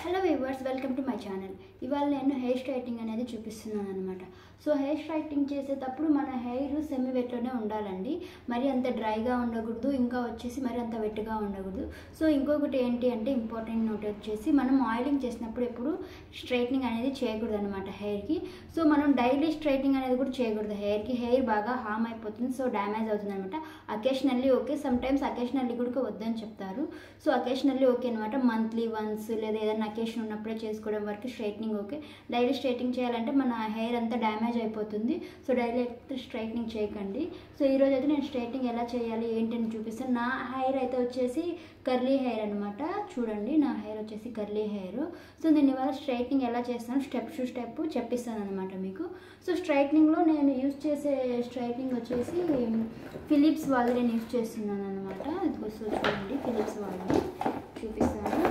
Hello viewers, welcome to my channel. ఇవాళ నేను hair straightening అనేది చూపిస్తున్నాను అనమాట. సో హెయిర్ స్ట్రైటింగ్ చేసేటప్పుడు మన హెయిర్ సెమీ వెట్లోనే ఉండాలండి. మరి అంత డ్రైగా ఉండకూడదు, ఇంకా వచ్చేసి మరి అంత వెట్గా ఉండకూడదు. సో ఇంకొకటి ఏంటి అంటే ఇంపార్టెంట్ నోట్ వచ్చేసి మనం ఆయిలింగ్ చేసినప్పుడు ఎప్పుడు స్ట్రైట్నింగ్ అనేది చేయకూడదు అనమాట హెయిర్కి. సో మనం డైలీ స్ట్రైటింగ్ అనేది కూడా చేయకూడదు హెయిర్కి. హెయిర్ బాగా హామ్ అయిపోతుంది, సో డ్యామేజ్ అవుతుంది అనమాట. Occasionally okay, some times occasionally కూడా వద్దని చెప్తారు. సో అకేషనల్లీ ఓకే అనమాట, మంత్లీ వన్స్ లేదా ఏదైనా అకేషన్ ఉన్నప్పుడే చేసుకోవడం వరకు స్ట్రైట్నింగ్ ఓకే. డైలీ స్ట్రైటింగ్ చేయాలంటే మన హెయిర్ అంతా డ్యామేజ్ అయిపోతుంది. సో డైలీ స్ట్రైట్నింగ్ చేయకండి. సో ఈరోజు అయితే నేను స్ట్రైట్నింగ్ ఎలా చేయాలి ఏంటని చూపిస్తాను. నా హెయిర్ అయితే వచ్చేసి కర్లీ హెయిర్ అనమాట. చూడండి, నా హెయిర్ వచ్చేసి కర్లీ హెయిర్. సో నేను ఇవాళ స్ట్రైట్నింగ్ ఎలా చేస్తాను స్టెప్ టు స్టెప్ చెప్పిస్తాను అనమాట మీకు. సో స్ట్రైట్నింగ్లో నేను యూజ్ చేసే స్ట్రైట్నింగ్ వచ్చేసి ఫిలిప్స్ వాళ్ళది నేను యూజ్ చేస్తున్నాను అనమాట. సో చూడండి, ఫిలిప్స్ వాళ్ళది చూపిస్తాను.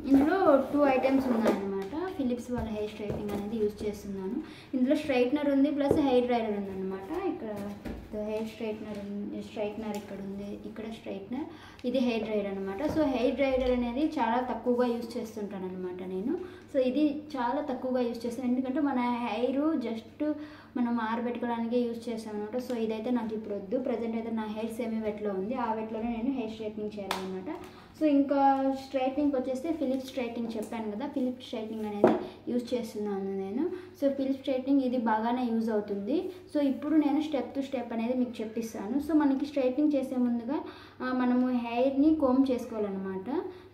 ఇందులో 2 ఐటమ్స్ ఉన్నాయన్నమాట. ఫిలిప్స్ వాళ్ళ హెయిర్ స్ట్రైట్నింగ్ అనేది యూజ్ చేస్తున్నాను. ఇందులో స్ట్రైట్నర్ ఉంది, ప్లస్ హెయిర్ డ్రైయర్ ఉందన్నమాట. ఇక్కడ హెయిర్ స్ట్రైట్నర్ ఇక్కడ ఉంది, ఇక్కడ స్ట్రైట్నర్, ఇది హెయిర్ డ్రైయర్ అనమాట. సో హెయిర్ డ్రైయర్ అనేది చాలా తక్కువగా యూజ్ చేస్తుంటాను అనమాట నేను. సో ఇది చాలా తక్కువగా యూజ్ చేస్తాను, ఎందుకంటే మన హెయిర్ జస్ట్ మనం ఆరబెట్టుకోవడానికే యూజ్ చేస్తాం అనమాట. సో ఇదైతే నాకు ఇప్పుడు వద్దు. ప్రజెంట్ అయితే నా హెయిర్ సెమీ వెట్లో ఉంది, ఆ వెట్లోనే నేను హెయిర్ స్ట్రైట్నింగ్ చేయాలన్నమాట. సో ఇంకా స్ట్రైట్నింగ్ వచ్చేస్తే ఫిలిప్స్ స్ట్రైట్నింగ్ చెప్పాను కదా, ఫిలిప్స్ స్ట్రైట్నింగ్ అనేది యూజ్ చేస్తున్నాను నేను. సో ఫిలిప్స్ స్ట్రైట్నింగ్ ఇది బాగానే యూజ్ అవుతుంది. సో ఇప్పుడు నేను స్టెప్ టు స్టెప్ అనేది మీకు చెప్పిస్తాను. సో మనకి స్ట్రైట్నింగ్ చేసే ముందుగా మనము హెయిర్ని కోమ్ చేసుకోవాలన్నమాట.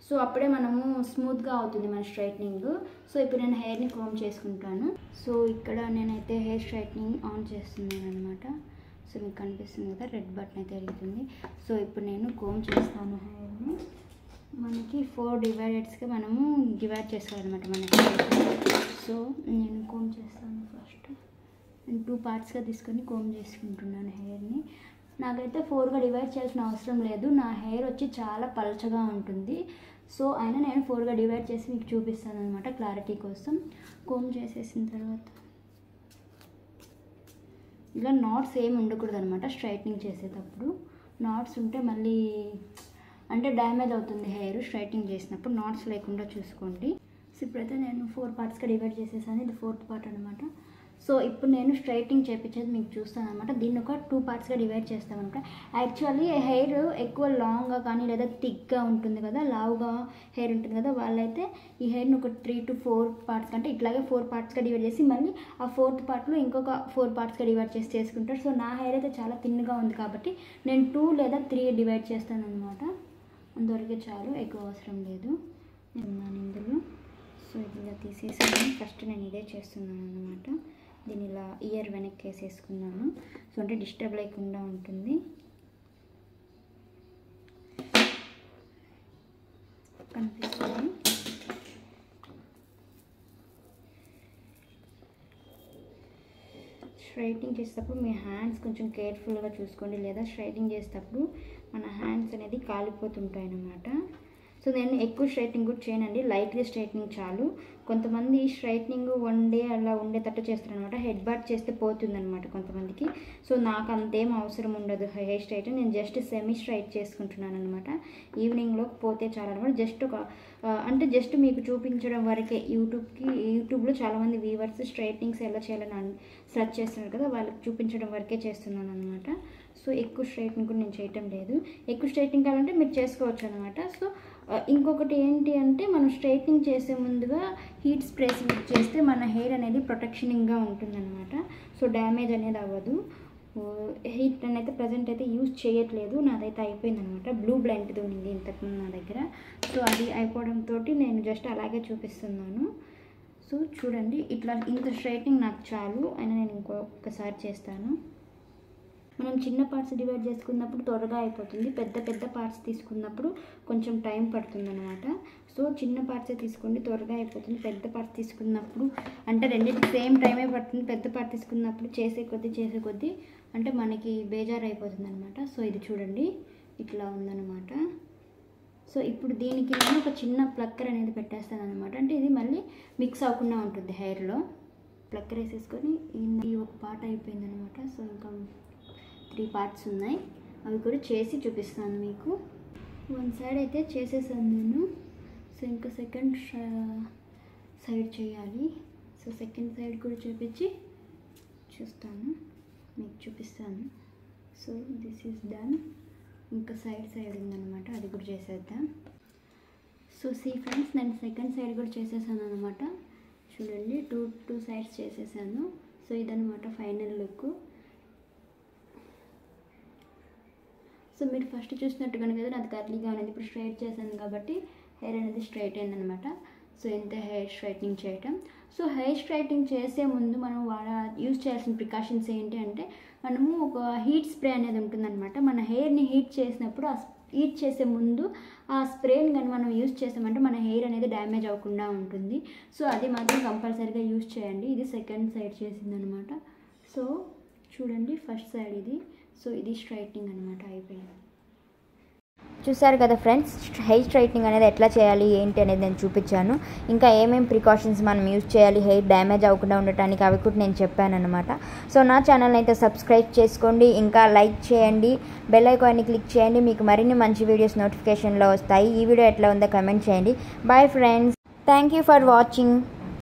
సో అప్పుడే మనము స్మూత్గా అవుతుంది మన స్ట్రైట్నింగ్. సో ఇప్పుడు నేను హెయిర్ని కోమ్ చేసుకుంటాను. సో ఇక్కడ నేనైతే హెయిర్ స్ట్రైట్నింగ్ ఆన్ చేస్తున్నాను అనమాట. సో మీకు కనిపిస్తుంది కదా, రెడ్ బటన్ అయితే వెళ్తుంది. సో ఇప్పుడు నేను కోమ్ చేస్తాను హెయిర్ని. మనకి 4 డివైడెడ్స్గా మనము డివైడ్ చేసుకోవాలన్నమాట మన హెయిర్. సో నేను కోమ్ చేస్తాను. ఫస్ట్ నేను 2 పార్ట్స్గా తీసుకొని కోమ్ చేసుకుంటున్నాను హెయిర్ని. నాకైతే 4గా డివైడ్ చేయాల్సిన అవసరం లేదు, నా హెయిర్ వచ్చి చాలా పల్చగా ఉంటుంది. సో అయినా నేను 4గా డివైడ్ చేసి మీకు చూపిస్తాను అనమాట క్లారిటీ కోసం. కోమ్ చేసేసిన తర్వాత ఇలా నాట్స్ ఏమి ఉండకూడదు అనమాట. స్ట్రైట్నింగ్ చేసేటప్పుడు నాట్స్ ఉంటే మళ్ళీ అంటే డ్యామేజ్ అవుతుంది హెయిర్. స్ట్రైట్నింగ్ చేసినప్పుడు నాట్స్ లేకుండా చూసుకోండి. సో ఇప్పుడైతే నేను 4 పార్ట్స్గా డివైడ్ చేసేసాను, ఇది 4th పార్ట్ అనమాట. సో ఇప్పుడు నేను స్ట్రైట్నింగ్ చేయించేది మీకు చూస్తాను అనమాట. దీన్ని ఒక 2 పార్ట్స్గా డివైడ్ చేస్తామన్నమాట. యాక్చువల్లీ హెయిర్ ఎక్కువ లాంగ్గా కానీ లేదా థిక్గా ఉంటుంది కదా, లావుగా హెయిర్ ఉంటుంది కదా, వాళ్ళైతే ఈ హెయిర్ని ఒక 3 to 4 పార్ట్స్ కంటే ఇట్లాగే 4 పార్ట్స్గా డివైడ్ చేసి మళ్ళీ ఆ 4th పార్ట్లో ఇంకొక 4 పార్ట్స్గా డివైడ్ చేసి చేసుకుంటారు. సో నా హెయిర్ అయితే చాలా థిన్గా ఉంది కాబట్టి నేను 2 లేదా 3 డివైడ్ చేస్తాను అనమాట. అంతవరకే చాలు, ఎక్కువ అవసరం లేదు. నేను ఇందులో సో ఇలా తీసేసాను. ఫస్ట్ నేను ఇదే చేస్తున్నాను అనమాట. దీన్ని ఇలా ఇయర్ వెనక్కి వేసేసుకున్నాను. సో అంటే డిస్టర్బ్ లేకుండా ఉంటుంది. కనిపిస్తుంది. స్ట్రైటింగ్ చేసేటప్పుడు మీ హ్యాండ్స్ కొంచెం కేర్ఫుల్గా చూసుకోండి, లేదా స్ట్రైటింగ్ చేసేటప్పుడు మన హ్యాండ్స్ అనేది కాలిపోతుంటాయి అన్నమాట. సో నేను ఎక్కువ స్ట్రైట్నింగ్ కూడా చేయనండి, లైట్గా స్ట్రైట్నింగ్ చాలు. కొంతమంది స్ట్రైట్నింగ్ 1 డే అలా ఉండేటట్టు చేస్తారనమాట. హెడ్ బాత్ చేస్తే పోతుందన్నమాట కొంతమందికి. సో నాకు అంతేం అవసరం ఉండదు హెయిర్ స్ట్రైట్. నేను జస్ట్ సెమీ స్ట్రైట్ చేసుకుంటున్నాను అనమాట. ఈవినింగ్లో పోతే చాలా అనమాట. జస్ట్ ఒక అంటే జస్ట్ మీకు చూపించడం వరకే. యూట్యూబ్లో చాలామంది వ్యూవర్స్ స్ట్రైట్నింగ్స్ ఎలా చేయాలని సెర్చ్ చేస్తున్నారు కదా, వాళ్ళకి చూపించడం వరకే చేస్తున్నాను అనమాట. సో ఎక్కువ స్ట్రైట్నింగ్ కూడా నేను చేయటం లేదు. ఎక్కువ స్ట్రైట్నింగ్ కావాలంటే మీరు చేసుకోవచ్చు అనమాట. సో ఇంకొకటి ఏంటి అంటే మనం స్ట్రైట్నింగ్ చేసే ముందుగా హీట్ స్ప్రేస్ యూజ్ చేస్తే మన హెయిర్ అనేది ప్రొటెక్షనింగ్గా ఉంటుందన్నమాట. సో డ్యామేజ్ అనేది అవ్వదు. హీట్ అయితే ప్రజెంట్ అయితే యూజ్ చేయట్లేదు, నాదైతే అయిపోయిందనమాట. బ్లూ బ్లెండ్ది ఉంది ఇంతకుముందు నా దగ్గర. సో అది అయిపోవడంతో నేను జస్ట్ అలాగే చూపిస్తున్నాను. సో చూడండి, ఇట్లా ఇంత స్ట్రైట్నింగ్ నాకు చాలు. అయినా నేను ఇంకొకసారి చేస్తాను. మనం చిన్న పార్ట్స్ డివైడ్ చేసుకున్నప్పుడు త్వరగా అయిపోతుంది, పెద్ద పెద్ద పార్ట్స్ తీసుకున్నప్పుడు కొంచెం టైం పడుతుంది అనమాట. సో చిన్న పార్ట్సే తీసుకోండి, త్వరగా అయిపోతుంది. పెద్ద పార్ట్స్ తీసుకున్నప్పుడు అంటే రెండింటికి సేమ్ టైమే పడుతుంది. పెద్ద పార్ట్ తీసుకున్నప్పుడు చేసే కొద్దీ అంటే మనకి బేజారు అయిపోతుంది అనమాట. సో ఇది చూడండి, ఇట్లా ఉందన్నమాట. సో ఇప్పుడు దీనికి నేను ఒక చిన్న ప్లక్కర్ అనేది పెట్టేస్తాను అనమాట. అంటే ఇది మళ్ళీ మిక్స్ అవ్వకుండా ఉంటుంది హెయిర్లో. ప్లక్కర్ వేసేసుకొని ఈ ఒక పార్ట్ అయిపోయింది అనమాట. సో ఇంకా 3 పార్ట్స్ ఉన్నాయి, అవి కూడా చేసి చూపిస్తాను మీకు. 1 సైడ్ అయితే చేసేసాను నేను. సో సో ఇంకా సెకండ్ సైడ్ చేయాలి. సో సెకండ్ సైడ్ కూడా చూపిస్తాను. So this is done. ఇంకా సైడ్ ఉందన్నమాట, అది కూడా చేసేద్దాం. సో ఫ్రెండ్స్, నేను సెకండ్ సైడ్ కూడా చేసేసాను అనమాట. చూడండి, టూ సైడ్స్ చేసేసాను. సో ఇదనమాట ఫైనల్ లుక్. సో మీరు ఫస్ట్ చూసినట్టుగానే కదా నాది కర్లీగా అనేది, ఇప్పుడు స్ట్రైట్ చేశాను కాబట్టి హెయిర్ అనేది స్ట్రైట్ అయిందనమాట. సో ఇంత హెయిర్ స్ట్రైట్నింగ్ చేయటం. సో హెయిర్ స్ట్రైట్నింగ్ చేసే ముందు మనం యూజ్ చేయాల్సిన ప్రికాషన్స్ ఏంటి అంటే, మనము ఒక హీట్ స్ప్రే అనేది ఉంటుందన్నమాట. మన హెయిర్ని హీట్ చేసినప్పుడు హీట్ చేసే ముందు ఆ స్ప్రేని కానీ మనం యూజ్ చేసామంటే మన హెయిర్ అనేది డ్యామేజ్ అవ్వకుండా ఉంటుంది. సో అది మాత్రం కంపల్సరీగా యూజ్ చేయండి. ఇది సెకండ్ సైడ్ చేసిందనమాట. సో చూడండి, ఫస్ట్ సైడ్ ఇది. సో ఇది స్ట్రైట్నింగ్ అనమాట, అయిపోయింది. చూసారు కదా ఫ్రెండ్స్, హెయిర్ స్ట్రైట్నింగ్ అనేది ఎట్లా చేయాలి ఏంటి అనేది నేను చూపించాను. ఇంకా ఏమేమి ప్రికాషన్స్ మనం యూజ్ చేయాలి హెయిర్ డ్యామేజ్ అవ్వకుండా ఉండటానికి అవి కూడా నేను చెప్పాను అనమాట. సో నా ఛానల్ని అయితే సబ్స్క్రైబ్ చేసుకోండి, ఇంకా లైక్ చేయండి, బెల్ ఐకాన్ని క్లిక్ చేయండి. మీకు మరిన్ని మంచి వీడియోస్ నోటిఫికేషన్లో వస్తాయి. ఈ వీడియో ఎట్లా ఉందో కమెంట్ చేయండి. Bye friends, thank you for watching.